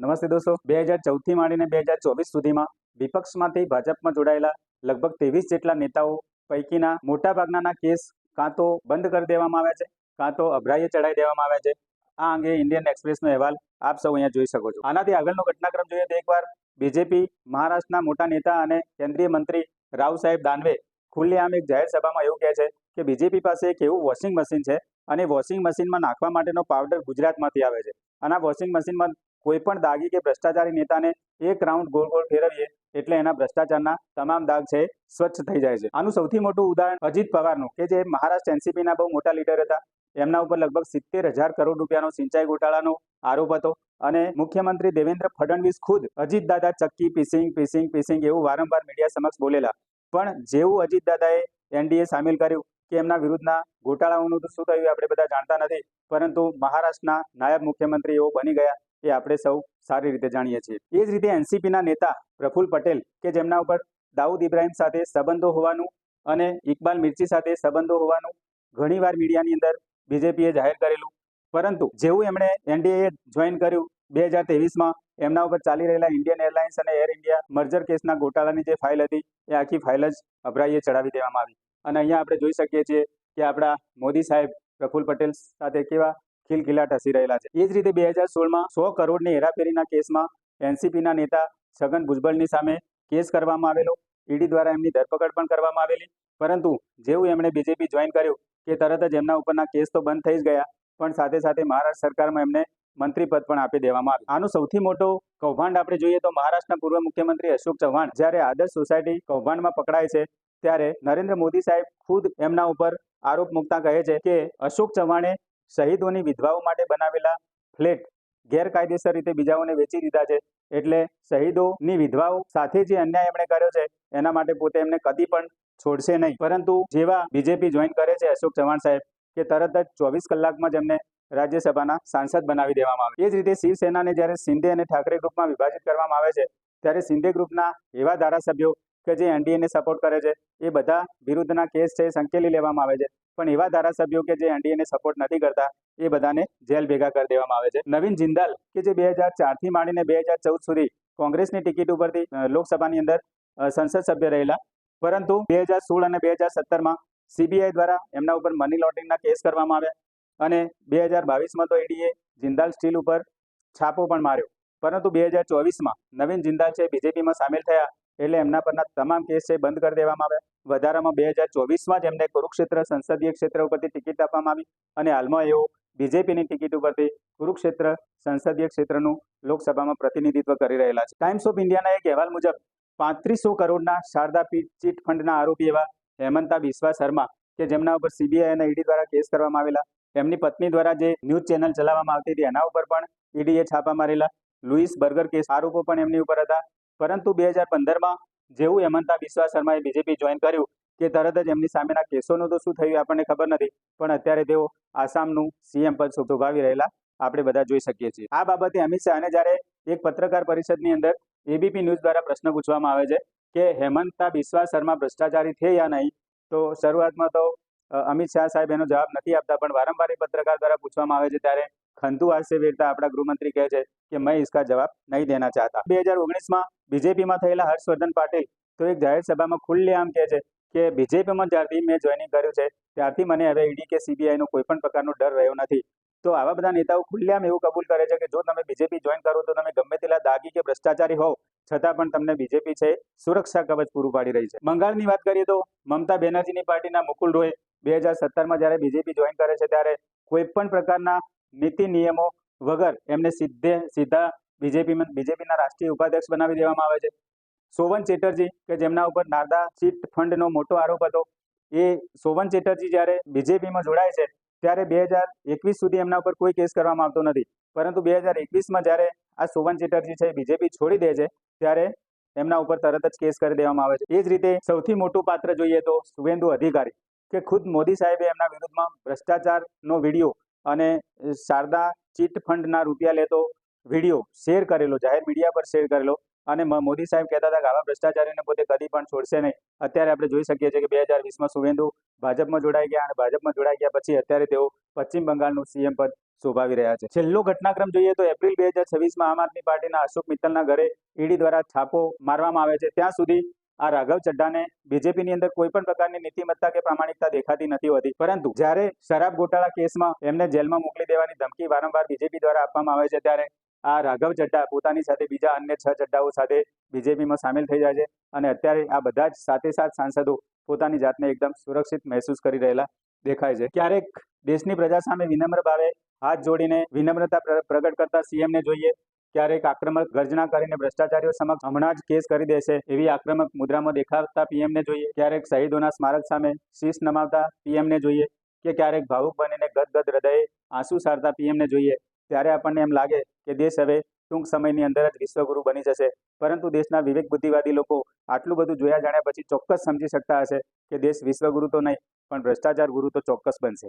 નમસ્તે દોસ્તો, 2014થી માંડીને 2024 સુધીમાં વિપક્ષમાંથી ભાજપમાં જોડાયેલા લગભગ 23 જેટલા નેતાઓ પૈકીના મોટાભાગના કેસ કાં તો બંધ કરી દેવામાં આવ્યા છે, કાં તો અભરાઈએ ચડાવી દેવામાં આવ્યા છે. આ અંગે ઇન્ડિયન એક્સપ્રેસનો અહેવાલ આપ સૌ અહીંયા જોઈ શકો છો. આનાથી આગળનો ઘટનાક્રમ જોઈએ તો એકવાર બીજેપી મહારાષ્ટ્રના મોટા નેતા અને કેન્દ્રીય મંત્રી રાવ સાહેબ દાનવે ખુલ્લેઆમ એક જાહેર સભામાં એવું કહે છે કે બીજેપી પાસે એક એવું વોશિંગ મશીન છે અને વોશિંગ મશીનમાં નાખવા માટેનો પાવડર ગુજરાતમાંથી આવે છે. અને આ વોશિંગ મશીનમાં કોઈ પણ દાગી કે ભ્રષ્ટાચારી નેતાને એક રાઉન્ડ ગોળ ગોળ ફેરવીએ એટલે એના ભ્રષ્ટાચારના તમામ દાગ છે સ્વચ્છ થઈ જાય છે. આનું સૌથી મોટું ઉદાહરણ અજીત પવારનું, કે જે મહારાષ્ટ્ર એનસીપીના બહુ મોટા લીડર હતા. એમના ઉપર લગભગ 70,000 કરોડ રૂપિયાનો સિંચાઈ ઘોટાળાનો આરોપ હતો અને મુખ્યમંત્રી દેવેન્દ્ર ફડણવીસ ખુદ અજીત દાદા ચક્કી પીસિંગ એવું વારંવાર મીડિયા સમક્ષ બોલેલા. પણ જેવું અજીત દાદાએ એનડીએ સામેલ કર્યું કે એમના વિરુદ્ધના ઘોટાળાઓનું તો શું થયું આપણે બધા જાણતા નથી, પરંતુ મહારાષ્ટ્રના નાયબ મુખ્યમંત્રી એવો બની ગયા એ આપણે સૌ સારી રીતે જાણીએ છીએ. એ જ રીતે એનસીપીના નેતા પ્રફુલ્લ પટેલ, કે જેમના ઉપર દાઉદ ઇબ્રાહિમ સાથે સંબંધો હોવાનું અને ઇકબાલ મિર્ચી સાથે સંબંધો હોવાનું ઘણીવાર મીડિયાની અંદર બીજેપીએ જાહેર કરેલું, પરંતુ જેવું એમણે એનડીએ જોઈન કર્યું 2023માં એમના ઉપર ચાલી રહેલા ઇન્ડિયન એરલાઇન્સ અને એર ઇન્ડિયા મર્જર કેસના ગોટાળાની જે ફાઇલ હતી એ આખી ફાઇલ જ અભરાઈએ ચડાવી દેવામાં આવી. અને અહીંયા આપણે જોઈ શકીએ છીએ કે આપણા મોદી સાહેબ પ્રફુલ્લ પટેલ સાથે કેવા ખિલખિલાટ હસી રહેલા છે. એ જ રીતે 2016માં 100 કરોડની હેરાફેરીના કેસમાં એનસીપીના નેતા છગન ભુજબળની સામે કેસ કરવામાં આવેલો. ઈડી દ્વારા એમની ધરપકડ પણ કરવામાં આવેલી, પરંતુ જેવું એમણે બીજેપી જોઈન કર્યું કે તરત જ એમના ઉપરના કેસ તો બંધ થઈ જ ગયા, પણ સાથે સાથે મહારાષ્ટ્ર સરકારમાં એમને મંત્રી પદ પણ આપી દેવામાં આવ્યું. આનું સૌથી મોટો કૌભાંડ આપણે જોઈએ તો મહારાષ્ટ્રના પૂર્વ મુખ્યમંત્રી અશોક ચવ્હાણ જ્યારે આદર્શ સોસાયટી કૌભાંડમાં પકડાય છે ત્યારે નરેન્દ્ર મોદી સાહેબ ખુદ એમના ઉપર આરોપ મૂકતા કહે છે કે અશોક ચવ્હાણે શહીદોની વિધવાઓ માટે બનાવેલા ફ્લેટ ગેરકાયદેસર રીતે બીજાઓને વેચી દીધા છે, એટલે શહીદોની વિધવાઓ સાથે જે અન્યાય એમણે કર્યો છે એના માટે પોતે એમને કદી પણ છોડશે નહીં. પરંતુ જેવા બીજેપી જોઈન કરે છે અશોક ચવ્હાણ સાહેબ કે તરત જ 24 કલાકમાં જ એમને રાજ્યસભાના સાંસદ બનાવી દેવામાં આવે. એ જ રીતે શિવસેનાને જ્યારે શિંદે અને ઠાકરે ગ્રુપમાં વિભાજિત કરવામાં આવે છે ત્યારે શિંદે ગ્રુપના એવા ધારાસભ્યો કે જે એનડીએને સપોર્ટ કરે છે એ બધા વિરુદ્ધના કેસ છે સંકેલી લેવામાં આવે છે, પણ એવા ધારાસભ્યો કે જે એનડીએને સપોર્ટ નથી કરતા એ બધાને જેલ ભેગા કરી દેવામાં આવે છે. નવીન જિંદાલ, કે જે 2004થી માંડીને 2014 સુધી કોંગ્રેસની ટિકિટ ઉપરથી લોકસભાની અંદર સંસદ સભ્ય રહેલા, પરંતુ 2016 અને 2017માં સીબીઆઈ દ્વારા એમના ઉપર મની લોન્ડરિંગના કેસ કરવામાં આવ્યા અને 2022માં તો ઈડીએ જિંદાલ સ્ટીલ ઉપર છાપો પણ માર્યો. પરંતુ 2024માં નવીન જિંદાલ છે બીજેપીમાં સામેલ થયા એટલે એમના પરના તમામ કેસ છે બંધ કરી દેવામાં આવ્યા. વધારામાં 2024માં જ એમને કુરુક્ષેત્ર સંસદીય ક્ષેત્ર ઉપરથી ટિકિટ આપવામાં આવી અને હાલમાં એઓ બીજેપીની ટિકિટ ઉપરથી કુરુક્ષેત્ર સંસદીય ક્ષેત્રનું લોકસભામાં પ્રતિનિધિત્વ કરી રહેલા છે. ટાઈમ્સ ઓફ ઇન્ડિયાના એક અહેવાલ મુજબ 3500 કરોડના શારદા ચીટ ફંડના આરોપી એવા હેમંતા બિસ્વા શર્મા, કે જેમના ઉપર સીબીઆઈ અને ઈડી દ્વારા કેસ કરવામાં આવેલા, એમની પત્ની દ્વારા જે ન્યૂઝ ચેનલ ચલાવવામાં આવતી હતી એના ઉપર પણ ઈડીએ છાપા મારેલા. લુઈસ બર્ગર કેસ આરોપો પણ એમની ઉપર હતા. પરંતુ 2015માં જેવું હેમંતા બિસ્વા શર્માએ બીજેપી જોઈન કર્યું કે તરત જ એમની સામેના કેસોનું તો શું થયું આપણને ખબર નથી, પણ અત્યારે તેઓ આસામનું સીએમ પદ શોભાવી રહેલા આપણે બધા જોઈ શકીએ છીએ. આ બાબતે અમિત શાહને જ્યારે એક પત્રકાર પરિષદની અંદર એબીપી ન્યૂઝ દ્વારા પ્રશ્ન પૂછવામાં આવે છે કે હેમંતા બિસ્વા શર્મા ભ્રષ્ટાચારી છે યા નહીં, તો શરૂઆતમાં તો અમિત શાહ સાહેબ એનો જવાબ નથી આપતા, પણ વારંવાર એ પત્રકાર દ્વારા પૂછવામાં આવે છે ત્યારે ખંતુ હાસ્ય વેઠતા આપણા ગૃહમંત્રી કહે છે કે મેં इसका જવાબ નહીં દેના ચાહતા. 2019માં બીજેપીમાં થયેલા હર્ષવર્ધન પાટીલ તો એક જાહેર સભામાં ખુલ્લેઆમ કહે છે કે બીજેપીમાં જ્યારથી મેં જોઈનિંગ કર્યું છે ત્યારથી મને હવે ઈડી કે સીબીઆઈનો કોઈ પણ પ્રકારનો ડર રહ્યો નથી. તો આવા બધા નેતાઓ ખુલ્લેઆમ એવું કબૂલ કરે છે કે જો તમે બીજેપી જોઈન કરો તો તમે ગમે તેટલા દાગી કે ભ્રષ્ટાચારી હોવ છતાં પણ તમને બીજેપી છે સુરક્ષા કવચ પૂરું પાડી રહી છે. બંગાળની વાત કરીએ તો મમતા બેનર્જીની પાર્ટીના મુકુલ રોય 2017માં જ્યારે બીજેપી જોઈન કરે છે ત્યારે કોઈ પણ પ્રકારના નીતિ નિયમો વગર એમને સીધા બીજેપીના રાષ્ટ્રીય ઉપાધ્યક્ષ બનાવી દેવામાં આવે છે. સોવન ચેટર્જી, કે જેમના ઉપર નારદા ચીટ ફંડનો મોટો આરોપ હતો, એ સોવન ચેટર્જી જ્યારે બીજેપીમાં જોડાય છે ત્યારે 2021 સુધી એમના ઉપર કોઈ કેસ કરવામાં આવતો નથી, પરંતુ 2021માં જ્યારે આ સોવન ચેટર્જી છે બીજેપી છોડી દે છે ત્યારે એમના ઉપર તરત જ કેસ કરી દેવામાં આવે છે. એ જ રીતે સૌથી મોટું પાત્ર જોઈએ તો શુવેન્દુ અધિકારી, કે ખુદ મોદી સાહેબે એમના વિરુદ્ધમાં ભ્રષ્ટાચારનો વિડીયો અને શારદા ચીટ ફંડના રૂપિયા લેતો વિડીયો શેર કરેલો, જાહેર મીડિયા પર શેર કરેલો, અને મોદી સાહેબ કહેતા હતા કે આવા ભ્રષ્ટાચારીને પોતે કદી પણ છોડશે નહીં. અત્યારે આપણે જોઈ શકીએ છીએ કે 2020માં શુવેન્દુ ભાજપમાં જોડાઈ ગયા અને ભાજપમાં જોડાઈ ગયા પછી અત્યારે તેઓ પશ્ચિમ બંગાળનું સીએમ પદ શોભાવી રહ્યા છે. છેલ્લો ઘટનાક્રમ જોઈએ તો એપ્રિલ 2026માં આમ આદમી પાર્ટીના અશોક મિત્તલના ઘરે ઈડી દ્વારા છાપો મારવામાં આવે છે. ત્યાં સુધી આ રાઘવ ચડ્ડાને બીજેપીની અંદર કોઈ પણ પ્રકારની નીતિમત્તા કે પ્રામાણિકતા દેખાતી નથી હોતી, પરંતુ જ્યારે શરાબ ગોટાળા કેસમાં એમને જેલમાં મોકલી દેવાની ધમકી વારંવાર બીજેપી દ્વારા આપવામાં આવે છે, ત્યારે આ રાઘવ ચડ્ડા પોતાની સાથે બીજા અન્ય 6 ચડ્ડાઓ સાથે બીજેપીમાં સામેલ થઈ જાય છે અને અત્યારે આ બધા જ સાથે સાંસદો પોતાની જાતને એકદમ સુરક્ષિત મહેસૂસ કરી રહેલા દેખાય છે. ક્યારેક દેશની પ્રજા સામે વિનમ્ર ભાવે હાથ જોડીને વિનમ્રતા પ્રગટ કરતા સીએમને જોઈએ, ક્યારેક આક્રમક ગર્જના કરીને ભ્રષ્ટાચારીઓ સમક્ષ હમણાં જ કેસ કરી દેશે એવી આક્રમક મુદ્રામાં દેખાતા પીએમને જોઈએ, ક્યારેક શહીદોના સ્મારક સામે શીશ નમાવતા પીએમને જોઈએ કે ક્યારેક ભાવુક બનીને ગદગદ હૃદયે આંસુ સારતા પીએમને જોઈએ, ત્યારે આપણને એમ લાગે કે દેશ હવે ટૂંક સમયની અંદર જ વિશ્વગુરુ બની જશે. પરંતુ દેશના વિવેક બુદ્ધિવાદી લોકો આટલું બધું જોયા જાણ્યા પછી ચોક્કસ સમજી શકતા હશે કે દેશ વિશ્વગુરુ તો નહીં પણ ભ્રષ્ટાચાર ગુરુ તો ચોક્કસ બનશે.